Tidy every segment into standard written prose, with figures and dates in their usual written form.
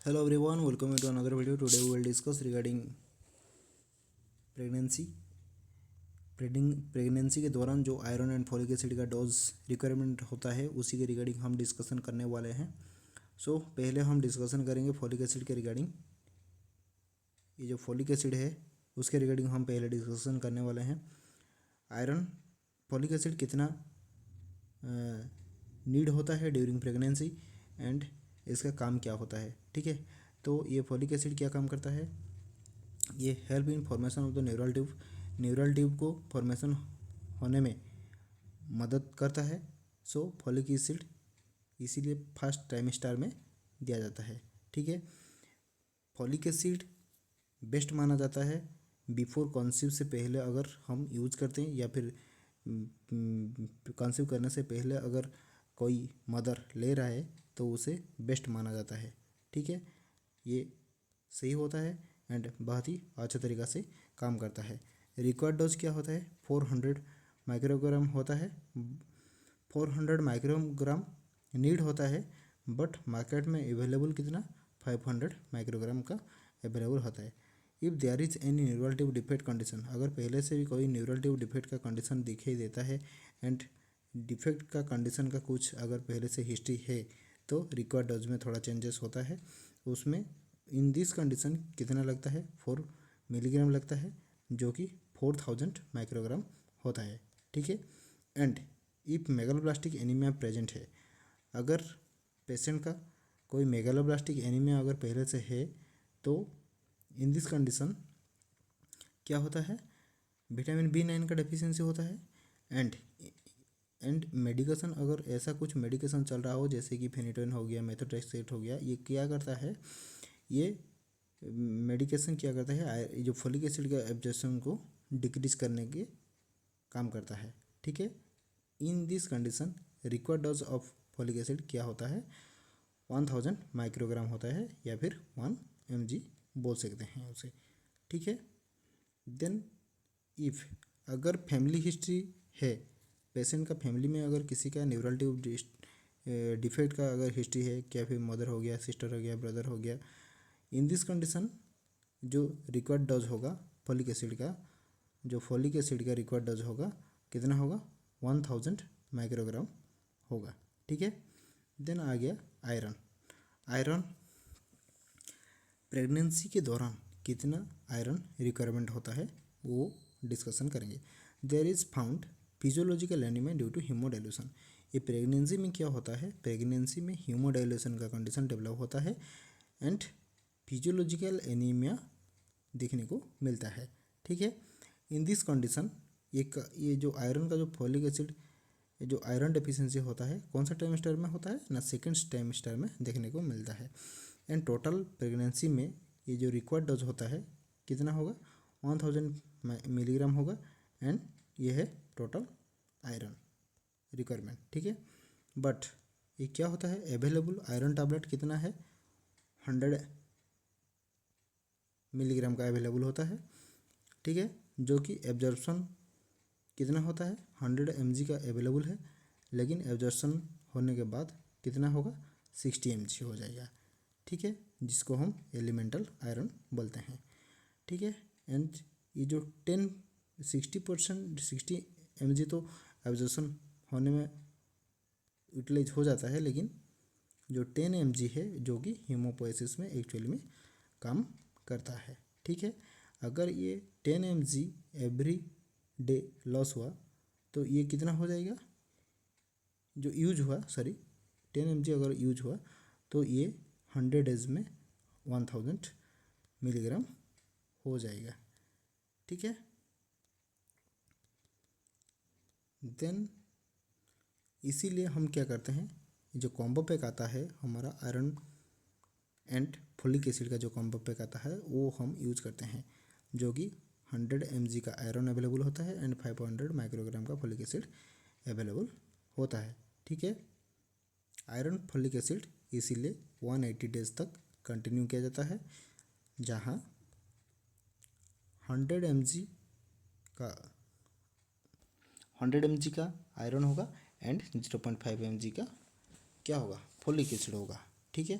Hello everyone, welcome to another video. Today we will discuss regarding pregnancy pregnancy के दौरान जो iron and folic acid का dose requirement होता है उसी के रिगार्डिंग हम डिस्कशन करने वाले हैं। पहले हम डिस्कशन करेंगे फॉलिक एसिड के रिगार्डिंग। ये जो फॉलिक एसिड है उसके रिगार्डिंग हम पहले डिस्कशन करने वाले हैं। आयरन फॉलिक एसिड कितना नीड होता है ड्यूरिंग प्रेगनेंसी एंड इसका काम क्या होता है। ठीक है, तो ये फॉलिक एसिड क्या काम करता है, ये help in formation of the neural tube को फॉर्मेशन होने में मदद करता है। फॉलिक एसिड इसीलिए फर्स्ट ट्राइमेस्टर में दिया जाता है। ठीक है, फॉलिक एसिड बेस्ट माना जाता है बिफोर कॉन्सीव से पहले अगर हम यूज करते हैं, या फिर कॉन्सीव करने से पहले अगर कोई मदर ले रहा है तो उसे बेस्ट माना जाता है। ठीक है, ये सही होता है एंड बहुत ही अच्छा तरीक़ा से काम करता है। रिक्वायर्ड डोज क्या होता है, 400 माइक्रोग्राम होता है। 400 माइक्रोग्राम नीड होता है, बट मार्केट में अवेलेबल कितना 500 माइक्रोग्राम का अवेलेबल होता है। If there is any neural tube defect condition, अगर पहले से भी कोई न्यूरल ट्यूब डिफेक्ट का कंडीशन दिखाई देता है एंड डिफेक्ट का कंडीशन का कुछ अगर पहले से हिस्ट्री है तो रिक्वायर्ड डोज में थोड़ा चेंजेस होता है। उसमें इन दिस कंडीशन कितना लगता है, 4 मिलीग्राम लगता है, जो कि 4000 माइक्रोग्राम होता है। ठीक है, and if megaloblastic anaemia present है, अगर पेशेंट का कोई मेगालोब्लास्टिक एनीमिया अगर पहले से है तो इन दिस कंडीशन क्या होता है, विटामिन B9 का डेफिशिएंसी होता है। एंड मेडिकेशन, अगर ऐसा कुछ मेडिकेशन चल रहा हो जैसे कि फेनिटोइन हो गया, मेथोट्रेक्सेट हो गया, ये क्या करता है, ये मेडिकेशन क्या करता है, जो फॉलिक एसिड का एब्जॉर्प्शन को डिक्रीज करने के काम करता है। ठीक है, in this condition required dose of folic acid क्या होता है, 1000 माइक्रोग्राम होता है, या फिर 1 mg बोल सकते हैं उसे। ठीक है, देन इफ़ अगर फैमिली हिस्ट्री है, पेशेंट का फैमिली में अगर किसी का न्यूरल ट्यूब डिफेक्ट का अगर हिस्ट्री है, क्या फिर मदर हो गया, सिस्टर हो गया, ब्रदर हो गया, इन दिस कंडीशन जो रिक्वायर्ड डोज होगा फॉलिक एसिड का, जो फॉलिक एसिड का रिक्वायर्ड डोज होगा कितना होगा, 1000 माइक्रोग्राम होगा। ठीक है, देन आ गया आयरन। आयरन प्रेगनेंसी के दौरान कितना आयरन रिक्वायरमेंट होता है वो डिस्कशन करेंगे। There is found physiological anaemia due to haemodilution. ये प्रेगनेंसी में क्या होता है, प्रेगनेंसी में हीमोडाइल्यूशन का कंडीशन डेवलप होता है एंड फिजियोलॉजिकल एनीमिया देखने को मिलता है। ठीक है, इन दिस कंडीशन ये जो आयरन का जो फॉलिक एसिड जो आयरन डेफिशिएंसी होता है कौन सा ट्राइमेस्टर में होता है ना, सेकेंड ट्राइमेस्टर में देखने को मिलता है। एंड टोटल प्रेगनेंसी में ये जो रिक्वायर्ड डोज होता है कितना होगा, 1000 मिलीग्राम होगा, एंड ये है टोटल आयरन रिक्वायरमेंट। ठीक है, बट ये क्या होता है, अवेलेबल आयरन टैबलेट कितना है, 100 मिलीग्राम का अवेलेबल होता है। ठीक है, जो कि एब्जॉर्प्शन कितना होता है, 100 mg का अवेलेबल है, लेकिन एब्जॉर्प्शन होने के बाद कितना होगा, 60 mg हो जाएगा। ठीक है, जिसको हम एलिमेंटल आयरन बोलते हैं। ठीक है, एंड ये जो 60 mg तो एब्जॉर्प्शन होने में यूटिलाइज हो जाता है, लेकिन जो 10 mg है जो कि हीमोपोएसिस में एक्चुअली में काम करता है। ठीक है, अगर ये 10 mg एवरी डे लॉस हुआ तो ये कितना हो जाएगा, जो यूज हुआ 10 mg अगर यूज हुआ तो ये 100 डेज में 1000 मिलीग्राम हो जाएगा। ठीक है, देन इसीलिए हम क्या करते हैं, जो कॉम्बो पैक आता है हमारा आयरन एंड फॉलिक एसिड का जो कॉम्बो पैक आता है वो हम यूज़ करते हैं, जो कि 100 mg का आयरन अवेलेबल होता है एंड 500 माइक्रोग्राम का फॉलिक एसिड अवेलेबल होता है। ठीक है, आयरन फॉलिक एसिड इसीलिए 180 डेज तक कंटिन्यू किया जाता है, जहाँ 100 mg का 100 mg का आयरन होगा एंड 0.5 mg का क्या होगा, फॉलिक एसिड होगा। ठीक है,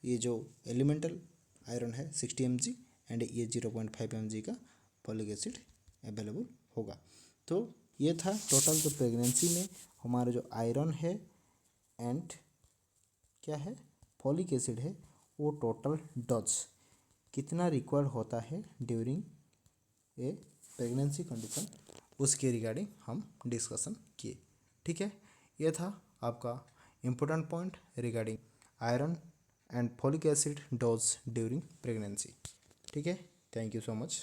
ये जो एलिमेंटल आयरन है 60 mg एंड ये 0.5 mg का फॉलिक एसिड अवेलेबल होगा। तो ये था टोटल जो प्रेगनेंसी में हमारा जो आयरन है एंड क्या है फॉलिक एसिड है वो टोटल डोज कितना रिक्वायर्ड होता है ड्यूरिंग ए प्रेगनेंसी कंडीशन उसके रिगार्डिंग हम डिस्कशन किए। ठीक है, ये था आपका important point regarding iron and folic acid dose during pregnancy. ठीक है, थैंक यू सो मच।